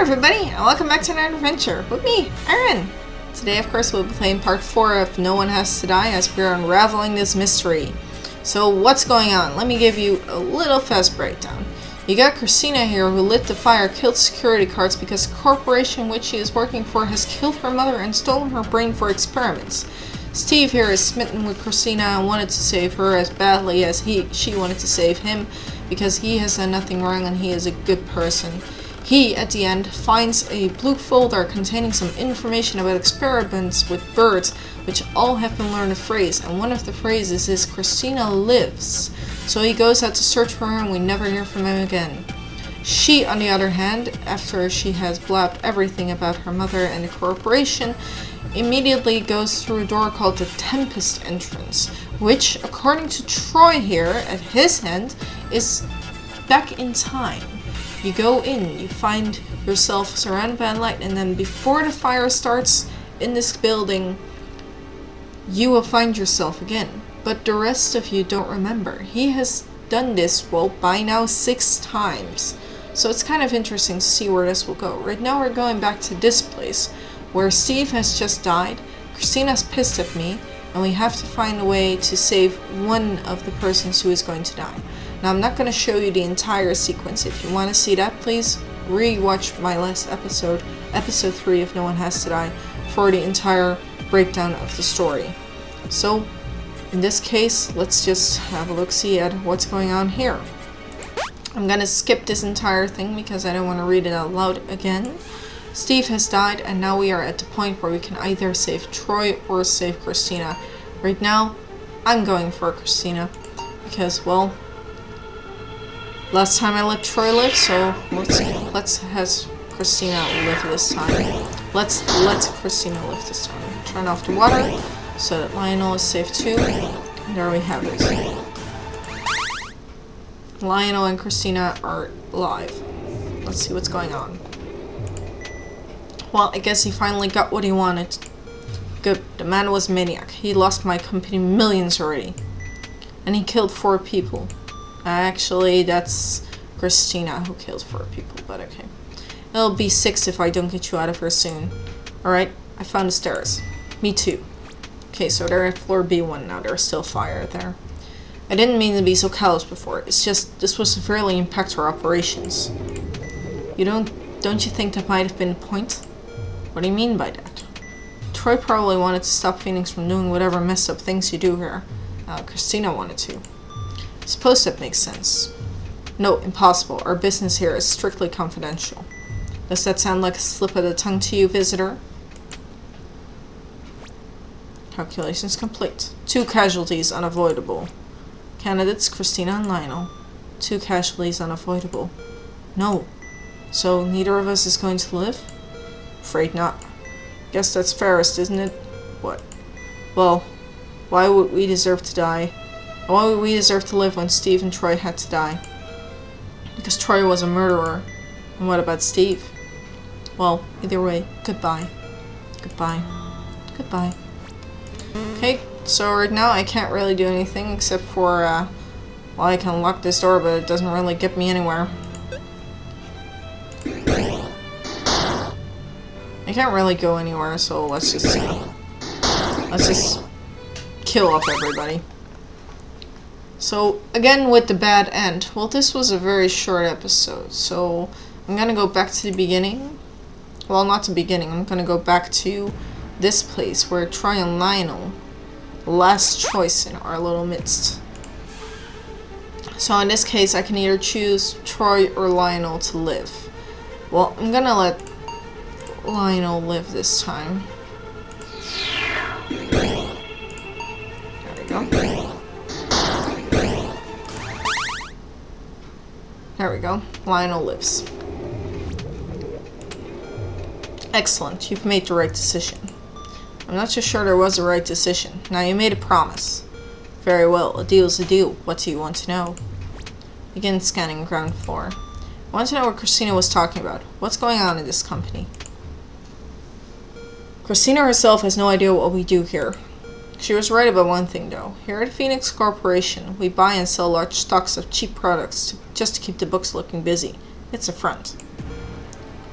everybody, and welcome back to another adventure with me, Ayrenne. Today, of course, we'll be playing part 4 of No One Has to Die as we're unraveling this mystery. So, what's going on? Let me give you a little fast breakdown. You got Christina here who lit the fire, killed security guards because the corporation which she is working for has killed her mother and stolen her brain for experiments. Steve here is smitten with Christina and wanted to save her as badly as she wanted to save him because he has done nothing wrong and he is a good person. He, at the end, finds a blue folder containing some information about experiments with birds, which all have been learned a phrase, and one of the phrases is Christina lives. So he goes out to search for her and we never hear from him again. She, on the other hand, after she has blabbed everything about her mother and the corporation, immediately goes through a door called the Tempest entrance, which, according to Troy here, at his end, is back in time. You go in, you find yourself surrounded by light, and then before the fire starts in this building, you will find yourself again. But the rest of you don't remember. He has done this, well, by now 6 times. So it's kind of interesting to see where this will go. Right now we're going back to this place, where Steve has just died, Christina's pissed at me, and we have to find a way to save one of the persons who is going to die. Now, I'm not going to show you the entire sequence. If you want to see that, please re-watch my last episode, episode 3 of No One Has to Die, for the entire breakdown of the story. So, in this case, let's just have a look-see at what's going on here. I'm going to skip this entire thing because I don't want to read it out loud again. Steve has died, and now we are at the point where we can either save Troy or save Christina. Right now, I'm going for Christina because, well, last time I let Troy live, so let's have Christina live this time. Let's Christina live this time. Turn off the water so that Lionel is safe too. And there we have it. Lionel and Christina are alive. Let's see what's going on. Well, I guess he finally got what he wanted. Good. The man was a maniac. He lost my company millions already. And he killed 4 people. Actually, that's Christina who killed 4 people, but okay. It'll be 6 if I don't get you out of here soon. Alright, I found the stairs. Me too. Okay, so they're at floor B1 now. There's still fire there. I didn't mean to be so callous before. It's just, this was severely impact our operations. Don't you think that might have been the point? What do you mean by that? Troy probably wanted to stop Thnx from doing whatever messed up things you do here. Christina wanted to. Suppose that makes sense. No, impossible. Our business here is strictly confidential. Does that sound like a slip of the tongue to you, visitor? Calculations complete. 2 casualties unavoidable. Candidates Christina and Lionel. 2 casualties unavoidable. No. So neither of us is going to live? Afraid not. Guess that's fairest, isn't it? What? Well, why would we deserve to die? Why would we deserve to live when Steve and Troy had to die? Because Troy was a murderer. And what about Steve? Well, either way, goodbye. Goodbye. Goodbye. Okay, so right now I can't really do anything except for, well, I can unlock this door, but it doesn't really get me anywhere. I can't really go anywhere, so let's just kill off everybody. So, again with the bad end. Well, this was a very short episode, so I'm gonna go back to the beginning. Well, not the beginning, I'm gonna go back to this place where Troy and Lionel, last choice in our little midst. So in this case, I can either choose Troy or Lionel to live. Well, I'm gonna let Lionel live this time. There we go. There we go. Lionel lives. Excellent. You've made the right decision. I'm not so sure there was a right decision. Now, you made a promise. Very well. A deal's a deal. What do you want to know? Begin scanning ground floor. I want to know what Christina was talking about. What's going on in this company? Christina herself has no idea what we do here. She was right about one thing, though. Here at Thnx Corporation, we buy and sell large stocks of cheap products just to keep the books looking busy. It's a front.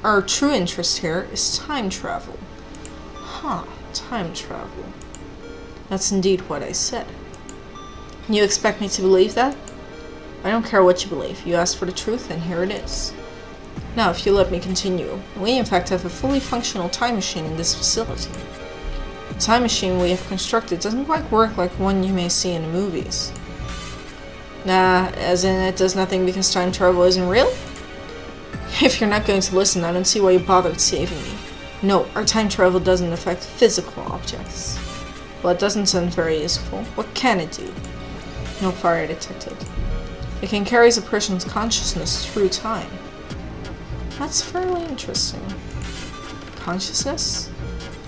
our true interest here is time travel. Huh, time travel. That's indeed what I said. You expect me to believe that? I don't care what you believe. You asked for the truth, and here it is. Now, if you let me continue, we in fact have a fully functional time machine in this facility. The time machine we have constructed doesn't quite work like one you may see in the movies. Nah, as in it does nothing because time travel isn't real? If you're not going to listen, I don't see why you bothered saving me. No, our time travel doesn't affect physical objects. Well, it doesn't sound very useful. What can it do? No fire detected. It can carry a person's consciousness through time. That's fairly interesting. Consciousness?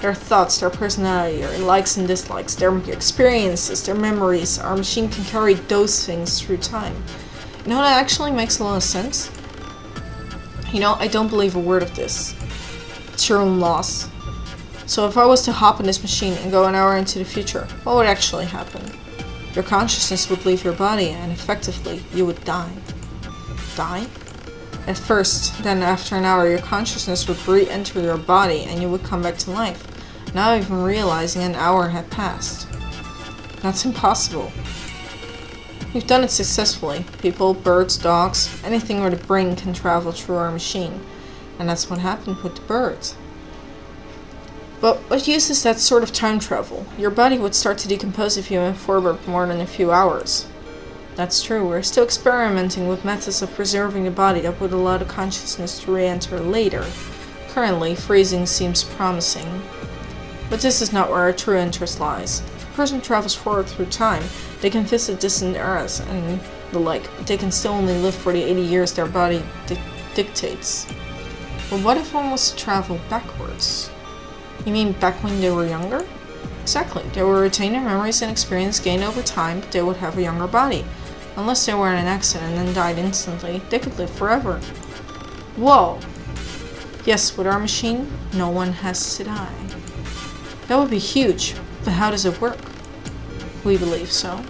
Their thoughts, their personality, their likes and dislikes, their experiences, their memories. Our machine can carry those things through time. You know, that actually makes a lot of sense. You know, I don't believe a word of this. It's your own loss. So if I was to hop in this machine and go an hour into the future, what would actually happen? Your consciousness would leave your body and effectively you would die. Die? At first, then after an hour your consciousness would re-enter your body and you would come back to life, not even realizing an hour had passed. That's impossible. We've done it successfully. People, birds, dogs, anything where the brain can travel through our machine. And that's what happened with the birds. But what use is that sort of time travel? Your body would start to decompose if you went forward more than a few hours. That's true, we're still experimenting with methods of preserving the body that would allow the consciousness to re-enter later. Currently, freezing seems promising. But this is not where our true interest lies. If a person travels forward through time, they can visit distant eras and the like, but they can still only live for the 80 years their body dictates. But what if one was to travel backwards? You mean back when they were younger? Exactly, they would retain their memories and experience gained over time, but they would have a younger body. Unless they were in an accident and then died instantly, they could live forever. Whoa! Yes, with our machine, no one has to die. That would be huge, but how does it work? We believe so.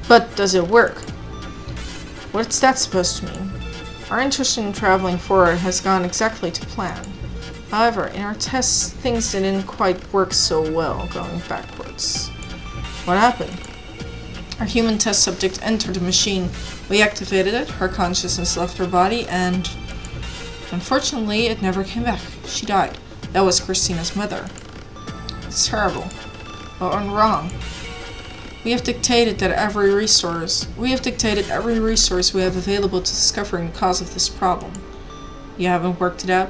But does it work? What's that supposed to mean? Our interest in traveling forward has gone exactly to plan. However, in our tests, things didn't quite work so well going backwards. What happened? Our human test subject entered the machine. We activated it, her consciousness left her body, and unfortunately, it never came back. She died. That was Christina's mother. It's terrible. What went wrong? We have dictated every resource we have available to discovering the cause of this problem. You haven't worked it out?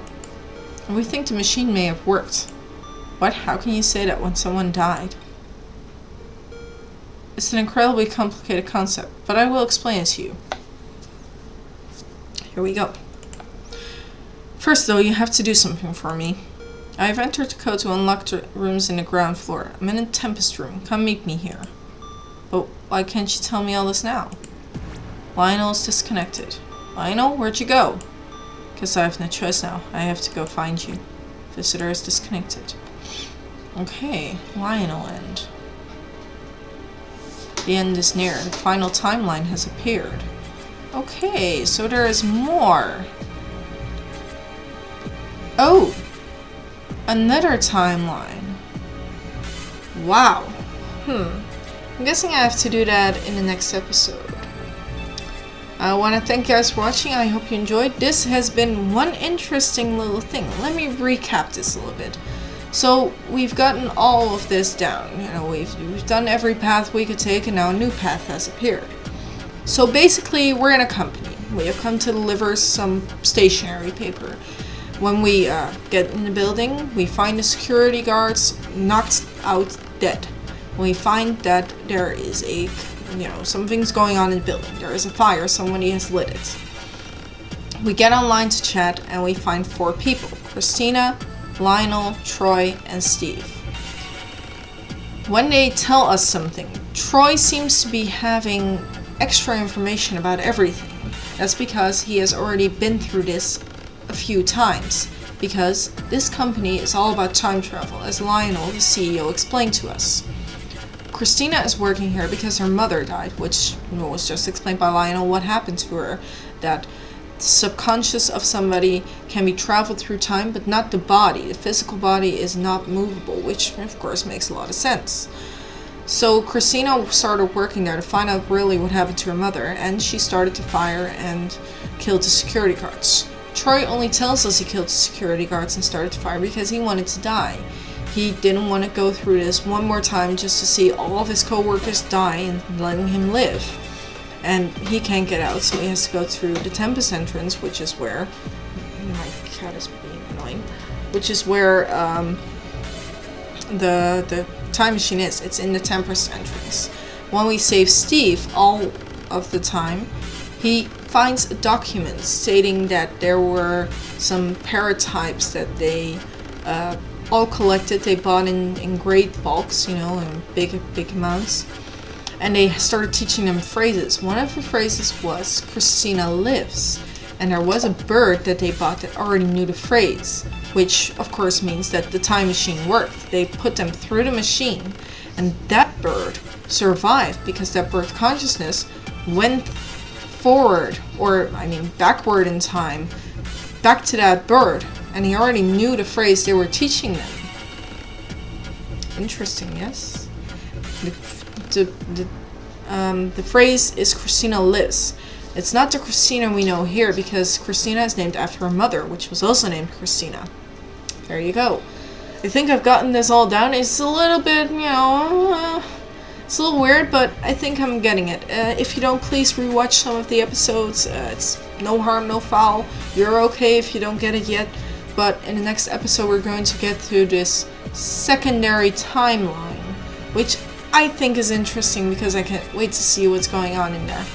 We think the machine may have worked. What? How can you say that when someone died? It's an incredibly complicated concept, but I will explain it to you. Here we go. First though, you have to do something for me. I have entered the code to unlock the rooms in the ground floor. I'm in the Tempest room. Come meet me here. But why can't you tell me all this now? Lionel is disconnected. Lionel, where'd you go? Guess I have no choice now. I have to go find you. Visitor is disconnected. Okay, Lionel end. The end is near. The final timeline has appeared. Okay, so there is more. Oh! Another timeline. Wow. I'm guessing I have to do that in the next episode. I want to thank you guys for watching. I hope you enjoyed. This has been one interesting little thing. Let me recap this a little bit. So we've gotten all of this down. You know, we've done every path we could take, and now a new path has appeared. So basically, we're in a company. We have come to deliver some stationery paper. When we get in the building, we find the security guards knocked out dead. We find that there is something's going on in the building. There is a fire, somebody has lit it. We get online to chat and we find 4 people. Christina, Lionel, Troy, and Steve. When they tell us something, Troy seems to be having extra information about everything. That's because he has already been through this a few times, because this company is all about time travel, as Lionel, the CEO, explained to us. Christina is working here because her mother died, which was just explained by Lionel what happened to her, that subconscious of somebody can be traveled through time, but not the body. The physical body is not movable, which of course makes a lot of sense. So Christina started working there to find out really what happened to her mother, and she started to fire and kill the security guards. Troy only tells us he killed the security guards and started to fire because he wanted to die. He didn't want to go through this one more time just to see all of his co-workers die and letting him live. And he can't get out, so he has to go through the Tempest entrance, which is where... My cat is being annoying. Which is where the time machine is. It's in the Tempest entrance. When we save Steve, all of the time, he finds a document stating that there were some paratypes that they all collected. They bought in great bulks, in big amounts. And they started teaching them phrases. One of the phrases was, Christina lives. And there was a bird that they bought that already knew the phrase, which of course means that the time machine worked. They put them through the machine, and that bird survived because that bird consciousness went forward, backward in time, back to that bird, and he already knew the phrase they were teaching them. Interesting, yes? The phrase is Christina lives. It's not the Christina we know here because Christina is named after her mother, which was also named Christina. There you go. I think I've gotten this all down. It's a little bit, it's a little weird, but I think I'm getting it. If you don't, please rewatch some of the episodes. It's no harm, no foul. You're okay if you don't get it yet. But in the next episode, we're going to get through this secondary timeline, which I think is interesting because I can't wait to see what's going on in there.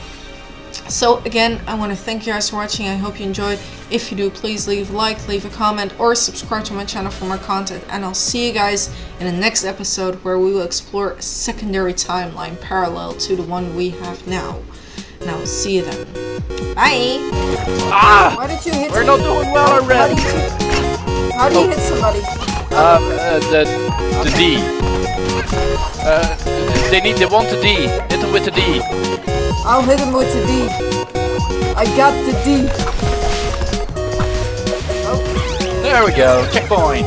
So again, I want to thank you guys for watching. I hope you enjoyed. If you do, please leave a like, leave a comment, or subscribe to my channel for more content. And I'll see you guys in the next episode where we will explore a secondary timeline parallel to the one we have now. And I will see you then. Bye! Why did you hit We're not doing well, Ayrenne. How do you hit somebody? The D. They want the D. Hit them with the D. I'll hit him with the D. I got the D. Oh. There we go. Checkpoint.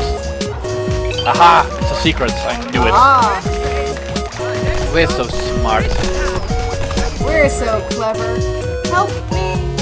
Aha! It's a secret. I knew it. Ah. We're so smart. We're so clever. Help me.